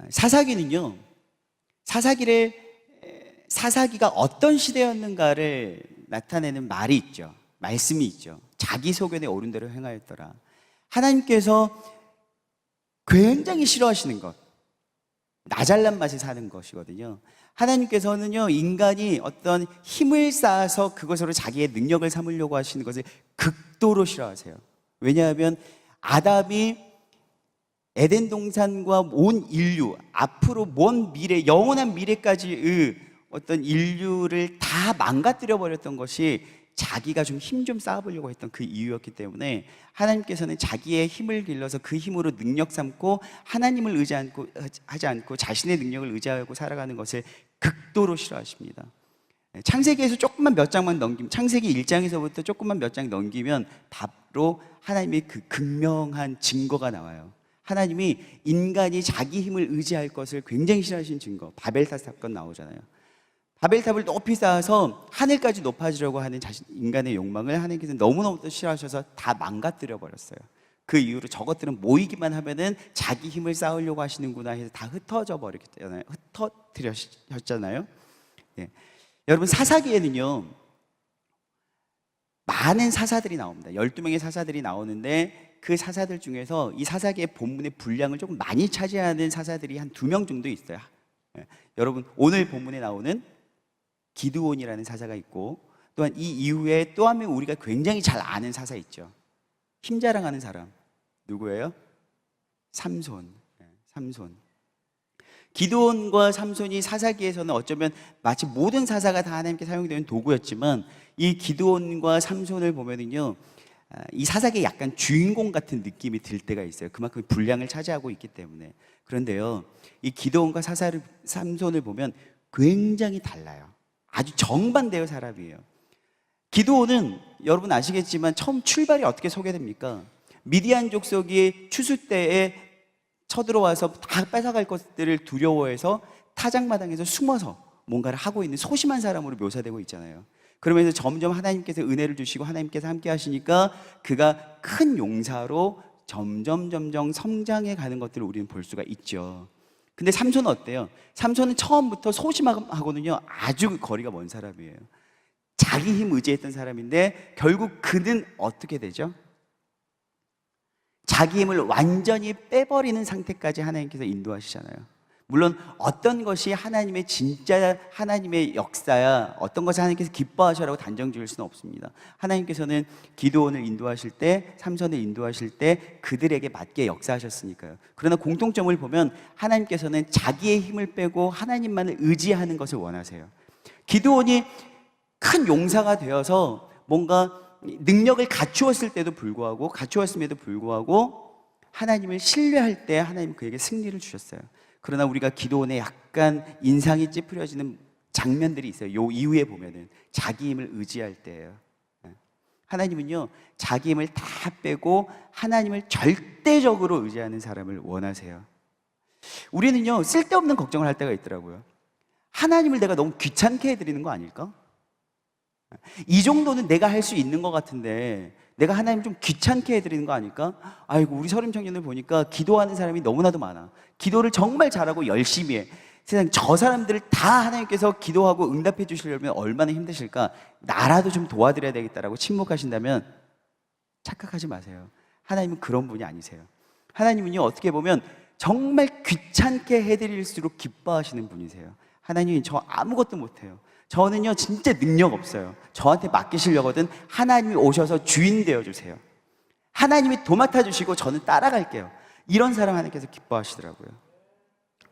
사사기는요, 사사기가 어떤 시대였는가를 나타내는 말이 있죠. 말씀이 있죠. 자기 소견에 옳은 대로 행하였더라. 하나님께서 굉장히 싫어하시는 것, 나 잘난 맛에 사는 것이거든요. 하나님께서는요, 인간이 어떤 힘을 쌓아서 그것으로 자기의 능력을 삼으려고 하시는 것을 극도로 싫어하세요. 왜냐하면 아담이 에덴 동산과 온 인류, 앞으로 먼 미래, 영원한 미래까지의 어떤 인류를 다 망가뜨려 버렸던 것이 자기가 좀 힘 좀 쌓아보려고 했던 그 이유였기 때문에 하나님께서는 자기의 힘을 길러서 그 힘으로 능력 삼고 하나님을 하지 않고 자신의 능력을 의지하고 살아가는 것을 극도로 싫어하십니다. 창세기에서 조금만 몇 장만 넘기면, 창세기 1장에서부터 조금만 몇 장 넘기면 바로 하나님의 그 극명한 증거가 나와요. 하나님이 인간이 자기 힘을 의지할 것을 굉장히 싫어하신 증거, 바벨탑 사건 나오잖아요. 바벨탑을 높이 쌓아서 하늘까지 높아지려고 하는 인간의 욕망을 하나님께서 너무너무 싫어하셔서 다 망가뜨려 버렸어요. 그 이후로 저것들은 모이기만 하면은 자기 힘을 쌓으려고 하시는구나 해서 다 흩어져 버렸잖아요. 흩어뜨렸잖아요. 예. 여러분, 사사기에는요, 많은 사사들이 나옵니다. 12명의 사사들이 나오는데 그 사사들 중에서 이 사사기의 본문의 분량을 조금 많이 차지하는 사사들이 한 2명 정도 있어요. 예. 여러분, 오늘 본문에 나오는 기드온이라는 사사가 있고, 또한 이 이후에 또 한 명 우리가 굉장히 잘 아는 사사 있죠. 힘 자랑하는 사람 누구예요? 삼손. 삼손. 기드온과 삼손이 사사기에서는 어쩌면 마치 모든 사사가 다 하나님께 사용되는 도구였지만, 이 기드온과 삼손을 보면은요, 이 사사기에 약간 주인공 같은 느낌이 들 때가 있어요. 그만큼 분량을 차지하고 있기 때문에. 그런데요, 이 기드온과 삼손을 보면 굉장히 달라요. 아주 정반대의 사람이에요. 기드온은 여러분 아시겠지만 처음 출발이 어떻게 소개됩니까? 미디안 족속이 추수 때에 쳐들어와서 다 뺏어갈 것들을 두려워해서 타작마당에서 숨어서 뭔가를 하고 있는 소심한 사람으로 묘사되고 있잖아요. 그러면서 점점 하나님께서 은혜를 주시고 하나님께서 함께 하시니까 그가 큰 용사로 점점 성장해 가는 것들을 우리는 볼 수가 있죠. 근데 삼손은 어때요? 삼손은 처음부터 소심하고는요, 아주 거리가 먼 사람이에요. 자기 힘 의지했던 사람인데 결국 그는 어떻게 되죠? 자기 힘을 완전히 빼버리는 상태까지 하나님께서 인도하시잖아요. 물론 어떤 것이 하나님의 진짜 하나님의 역사야, 어떤 것을 하나님께서 기뻐하셔라고 단정 지을 수는 없습니다. 하나님께서는 기드온을 인도하실 때, 삼손을 인도하실 때 그들에게 맞게 역사하셨으니까요. 그러나 공통점을 보면 하나님께서는 자기의 힘을 빼고 하나님만을 의지하는 것을 원하세요. 기드온이 큰 용사가 되어서 뭔가 능력을 갖추었음에도 불구하고 하나님을 신뢰할 때 하나님 그에게 승리를 주셨어요. 그러나 우리가 기드온에 약간 인상이 찌푸려지는 장면들이 있어요. 요 이후에 보면은 자기 힘을 의지할 때예요. 하나님은요, 자기 힘을 다 빼고 하나님을 절대적으로 의지하는 사람을 원하세요. 우리는요, 쓸데없는 걱정을 할 때가 있더라고요. 하나님을 내가 너무 귀찮게 해드리는 거 아닐까? 이 정도는 내가 할 수 있는 것 같은데 내가 하나님 좀 귀찮게 해드리는 거 아닐까? 아이고, 우리 서림 청년들 보니까 기도하는 사람이 너무나도 많아. 기도를 정말 잘하고 열심히 해. 세상 저 사람들을 다 하나님께서 기도하고 응답해 주시려면 얼마나 힘드실까? 나라도 좀 도와드려야 되겠다라고 침묵하신다면 착각하지 마세요. 하나님은 그런 분이 아니세요. 하나님은요, 어떻게 보면 정말 귀찮게 해드릴수록 기뻐하시는 분이세요. 하나님이 저 아무것도 못해요. 저는요, 진짜 능력 없어요. 저한테 맡기시려거든 하나님이 오셔서 주인 되어주세요. 하나님이 도맡아 주시고 저는 따라갈게요. 이런 사람 하나님께서 기뻐하시더라고요.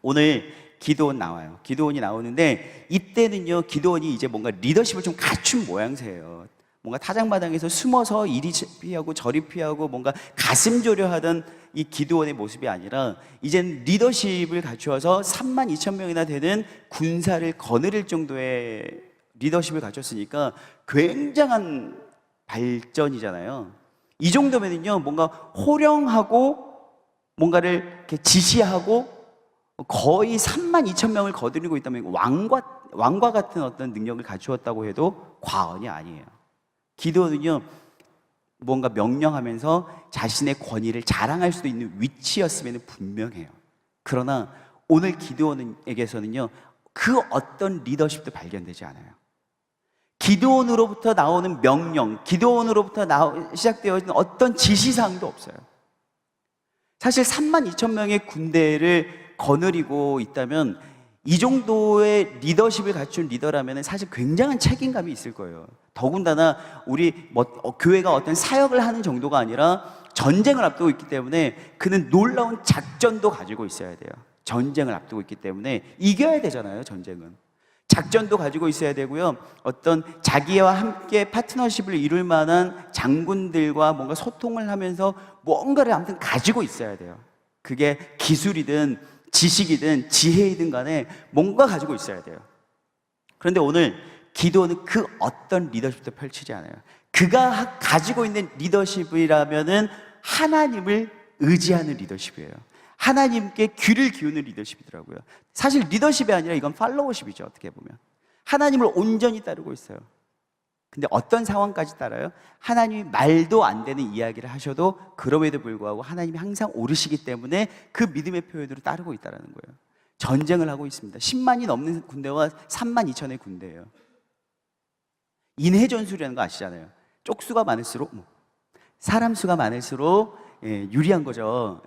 오늘 기드온 나와요. 기드온이 나오는데 이때는요, 기드온이 이제 뭔가 리더십을 좀 갖춘 모양새예요. 뭔가 타작마당에서 숨어서 이리 피하고 저리 피하고 뭔가 가슴 졸여하던 이 기드온의 모습이 아니라 이젠 리더십을 갖추어서 32,000명이나 되는 군사를 거느릴 정도의 리더십을 갖췄으니까 굉장한 발전이잖아요. 이 정도면은요, 뭔가 호령하고 뭔가를 이렇게 지시하고 거의 32,000명을 거느리고 있다면 왕과 같은 어떤 능력을 갖추었다고 해도 과언이 아니에요. 기드온은요, 뭔가 명령하면서 자신의 권위를 자랑할 수도 있는 위치였음에는 분명해요. 그러나 오늘 기드온에게서는요, 그 어떤 리더십도 발견되지 않아요. 기드온으로부터 나오는 명령, 기드온으로부터 시작되어진 어떤 지시사항도 없어요. 사실 32,000명의 군대를 거느리고 있다면 이 정도의 리더십을 갖춘 리더라면 사실 굉장한 책임감이 있을 거예요. 더군다나 우리 교회가 어떤 사역을 하는 정도가 아니라 전쟁을 앞두고 있기 때문에 그는 놀라운 작전도 가지고 있어야 돼요. 전쟁을 앞두고 있기 때문에 이겨야 되잖아요, 전쟁은. 작전도 가지고 있어야 되고요. 어떤 자기와 함께 파트너십을 이룰 만한 장군들과 뭔가 소통을 하면서 뭔가를 아무튼 가지고 있어야 돼요. 그게 기술이든 지식이든 지혜이든 간에 뭔가 가지고 있어야 돼요. 그런데 오늘 기드온은 그 어떤 리더십도 펼치지 않아요. 그가 가지고 있는 리더십이라면은 하나님을 의지하는 리더십이에요. 하나님께 귀를 기우는 리더십이더라고요. 사실 리더십이 아니라 이건 팔로워십이죠, 어떻게 보면. 하나님을 온전히 따르고 있어요. 근데 어떤 상황까지 따라요? 하나님이 말도 안 되는 이야기를 하셔도 그럼에도 불구하고 하나님이 항상 오르시기 때문에 그 믿음의 표현으로 따르고 있다는 거예요. 전쟁을 하고 있습니다. 10만이 넘는 군대와 32,000의 군대예요. 인해전술이라는 거 아시잖아요. 쪽수가 많을수록, 사람 수가 많을수록 유리한 거죠.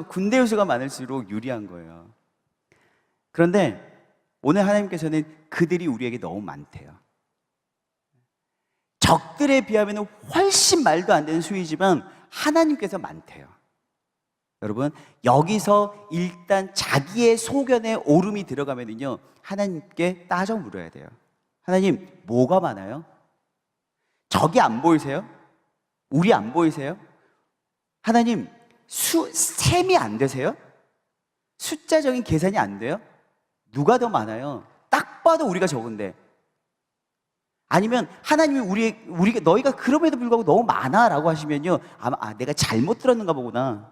군대 수가 많을수록 유리한 거예요. 그런데 오늘 하나님께서는 그들이 우리에게 너무 많대요. 적들에 비하면 훨씬 말도 안 되는 수이지만 하나님께서 많대요. 여러분, 여기서 일단 자기의 소견에 오름이 들어가면은요, 하나님께 따져 물어야 돼요. 하나님, 뭐가 많아요? 적이 안 보이세요? 우리 안 보이세요? 하나님, 셈이 안 되세요? 숫자적인 계산이 안 돼요? 누가 더 많아요? 딱 봐도 우리가 적은데. 아니면 하나님이 우리가 너희가 그럼에도 불구하고 너무 많아라고 하시면요, 아마 내가 잘못 들었는가 보구나.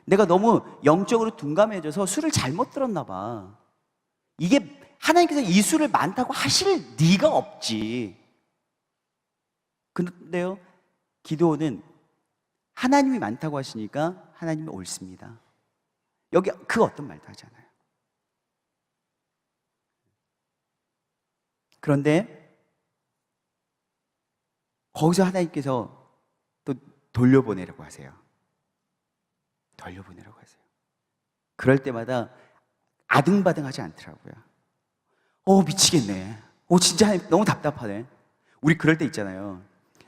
내가 너무 영적으로 둔감해져서 수를 잘못 들었나 봐. 이게 하나님께서 이 수를 많다고 하실 리가 없지. 그런데요, 기드온은 하나님이 많다고 하시니까 하나님이 옳습니다. 여기 그 어떤 말도 하지 않아요. 그런데 거기서 하나님께서 또 돌려보내라고 하세요. 돌려보내라고 하세요. 그럴 때마다 아등바등하지 않더라고요. 미치겠네. 진짜 하나님 너무 답답하네. 우리 그럴 때 있잖아요.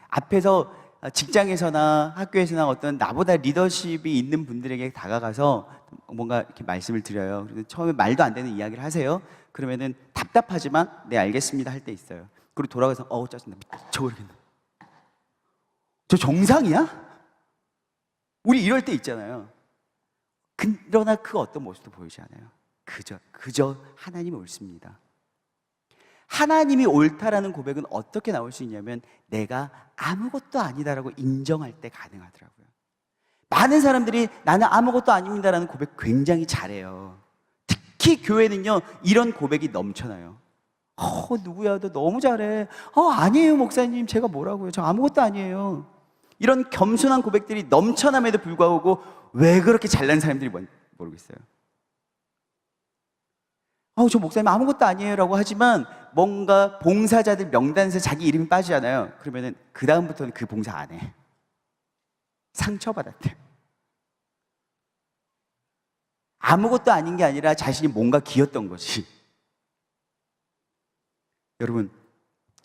앞에서 직장에서나 학교에서나 어떤 나보다 리더십이 있는 분들에게 다가가서 뭔가 이렇게 말씀을 드려요. 그래서 처음에 말도 안 되는 이야기를 하세요. 그러면은 답답하지만 네 알겠습니다 할 때 있어요. 그리고 돌아가서 짜증나. 미쳐버리겠네. 저 정상이야? 우리 이럴 때 있잖아요. 그러나 그 어떤 모습도 보이지 않아요. 그저 하나님이 옳습니다. 하나님이 옳다라는 고백은 어떻게 나올 수 있냐면 내가 아무것도 아니다라고 인정할 때 가능하더라고요. 많은 사람들이 나는 아무것도 아닙니다라는 고백 굉장히 잘해요. 특히 교회는요, 이런 고백이 넘쳐나요. 누구야, 너 너무 잘해. 아니에요, 목사님. 제가 뭐라고요? 저 아무것도 아니에요. 이런 겸손한 고백들이 넘쳐남에도 불구하고 왜 그렇게 잘난 사람들이 모르겠어요. 저 목사님 아무것도 아니에요 라고 하지만 뭔가 봉사자들 명단에서 자기 이름이 빠지잖아요. 그러면은 그 다음부터는 그 봉사 안 해. 상처받았대. 아무것도 아닌 게 아니라 자신이 뭔가 기였던 거지. 여러분,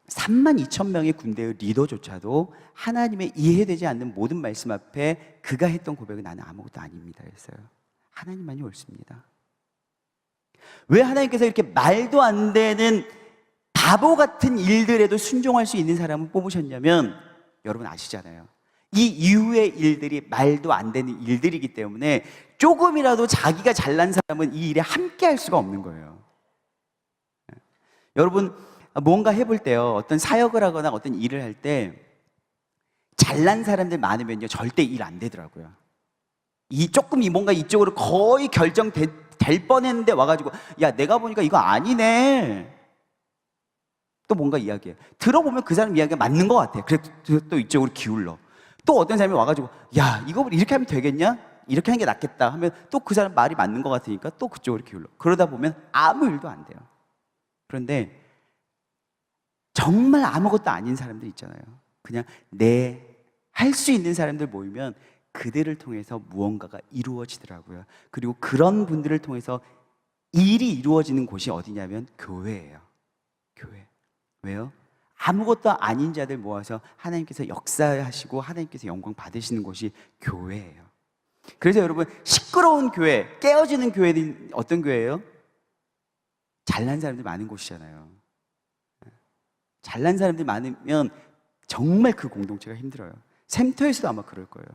32,000명의 군대의 리더조차도 하나님의 이해되지 않는 모든 말씀 앞에 그가 했던 고백은 나는 아무것도 아닙니다 했어요. 하나님만이 옳습니다. 왜 하나님께서 이렇게 말도 안 되는 바보 같은 일들에도 순종할 수 있는 사람을 뽑으셨냐면 여러분 아시잖아요. 이 이후의 일들이 말도 안 되는 일들이기 때문에 조금이라도 자기가 잘난 사람은 이 일에 함께 할 수가 없는 거예요. 여러분 뭔가 해볼 때요, 어떤 사역을 하거나 어떤 일을 할 때 잘난 사람들 많으면요 절대 일 안 되더라고요. 뭔가 이쪽으로 거의 결정될 뻔했는데 와가지고 야 내가 보니까 이거 아니네, 또 뭔가 이야기해. 들어보면 그 사람 이야기가 맞는 것 같아. 그래서 또 이쪽으로 기울러. 또 어떤 사람이 와가지고 야 이거 이렇게 하면 되겠냐? 이렇게 하는 게 낫겠다 하면 또 그 사람 말이 맞는 것 같으니까 또 그쪽으로 기울러. 그러다 보면 아무 일도 안 돼요. 그런데 정말 아무것도 아닌 사람들 있잖아요. 그냥 할 수 있는 사람들 모이면 그들을 통해서 무언가가 이루어지더라고요. 그리고 그런 분들을 통해서 일이 이루어지는 곳이 어디냐면 교회예요. 교회. 왜요? 아무것도 아닌 자들 모아서 하나님께서 역사하시고 하나님께서 영광 받으시는 곳이 교회예요. 그래서 여러분, 시끄러운 교회, 깨어지는 교회는 어떤 교회예요? 잘난 사람들 많은 곳이잖아요. 잘난 사람들 많으면 정말 그 공동체가 힘들어요. 샘터에서도 아마 그럴 거예요.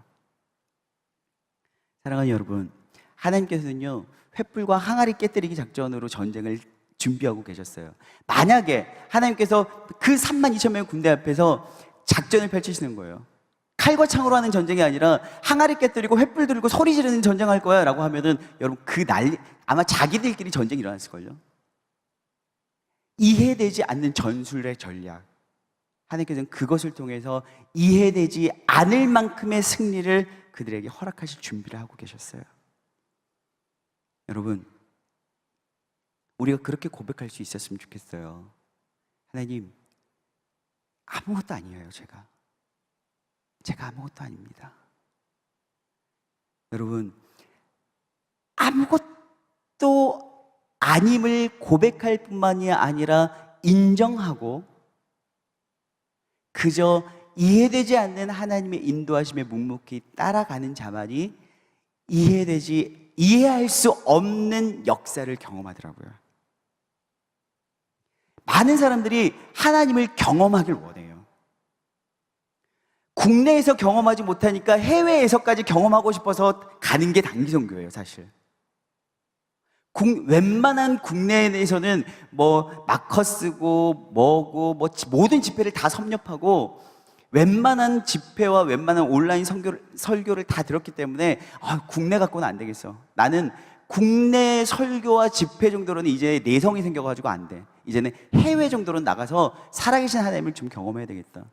사랑하는 여러분, 하나님께서는요, 횃불과 항아리 깨뜨리기 작전으로 전쟁을 준비하고 계셨어요. 만약에 하나님께서 그 32,000명의 군대 앞에서 작전을 펼치시는 거예요. 칼과 창으로 하는 전쟁이 아니라 항아리 깨뜨리고 횃불 들고 소리 지르는 전쟁할 거야 라고 하면은 여러분, 그 난리, 아마 자기들끼리 전쟁이 일어났을걸요. 이해되지 않는 전술의 전략, 하나님께서는 그것을 통해서 이해되지 않을 만큼의 승리를 그들에게 허락하실 준비를 하고 계셨어요. 여러분, 우리가 그렇게 고백할 수 있었으면 좋겠어요. 하나님, 아무것도 아니에요. 제가 아무것도 아닙니다. 여러분, 아무것도 아님을 고백할 뿐만이 아니라 인정하고 그저 이해되지 않는 하나님의 인도하심에 묵묵히 따라가는 자만이 이해할 수 없는 역사를 경험하더라고요. 많은 사람들이 하나님을 경험하길 원해요. 국내에서 경험하지 못하니까 해외에서까지 경험하고 싶어서 가는 게 단기선교예요, 사실. 웬만한 국내에서는 뭐 마커 쓰고 뭐고 뭐 모든 집회를 다 섭렵하고 웬만한 집회와 웬만한 온라인 설교를 다 들었기 때문에 국내 갖고는 안 되겠어. 나는 국내 설교와 집회 정도로는 이제 내성이 생겨가지고 안 돼. 이제는 해외 정도로 나가서 살아계신 하나님을 좀 경험해야 되겠다.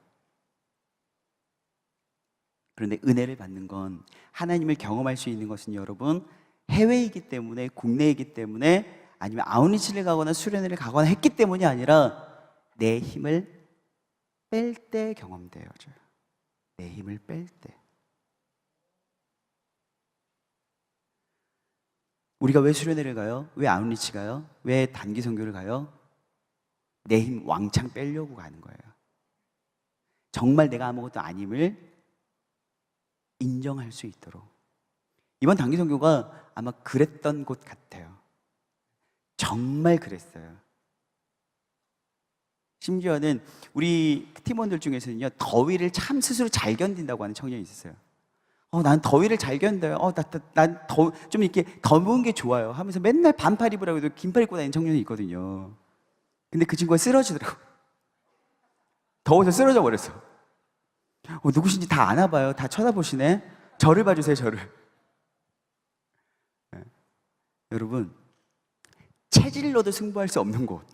그런데 은혜를 받는 건, 하나님을 경험할 수 있는 것은 여러분, 해외이기 때문에, 국내이기 때문에, 아니면 아웃리치를 가거나 수련회를 가거나 했기 때문이 아니라 내 힘을 뺄 때 경험되어져요. 내 힘을 뺄 때. 우리가 왜 수련회를 가요? 왜 아웃리치 가요? 왜 단기 선교를 가요? 내 힘 왕창 빼려고 가는 거예요. 정말 내가 아무것도 아님을 인정할 수 있도록. 이번 단기 선교가 아마 그랬던 곳 같아요. 정말 그랬어요. 심지어는 우리 팀원들 중에서는요, 더위를 참 스스로 잘 견딘다고 하는 청년이 있었어요. 난 더위를 잘 견뎌요. 난 좀 이렇게 더운 게 좋아요 하면서 맨날 반팔 입으라고 해도 긴팔 입고 다니는 청년이 있거든요. 근데 그 친구가 쓰러지더라고. 더워서 쓰러져 버렸어. 누구신지 다 아나 봐요. 다 쳐다보시네. 저를 봐주세요, 저를. 네. 여러분, 체질로도 승부할 수 없는 곳,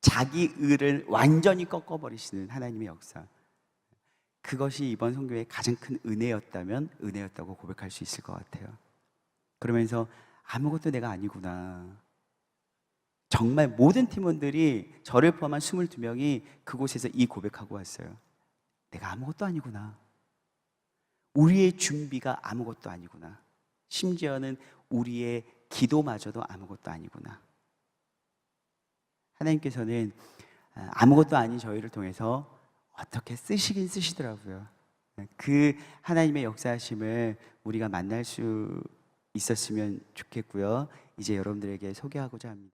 자기 의를 완전히 꺾어버리시는 하나님의 역사, 그것이 이번 선교의 가장 큰 은혜였다면 은혜였다고 고백할 수 있을 것 같아요. 그러면서 아무것도 내가 아니구나. 정말 모든 팀원들이, 저를 포함한 22명이 그곳에서 이 고백하고 왔어요. 내가 아무것도 아니구나. 우리의 준비가 아무것도 아니구나. 심지어는 우리의 기도마저도 아무것도 아니구나. 하나님께서는 아무것도 아닌 저희를 통해서 어떻게 쓰시긴 쓰시더라고요. 그 하나님의 역사하심을 우리가 만날 수 있었으면 좋겠고요. 이제 여러분들에게 소개하고자 합니다.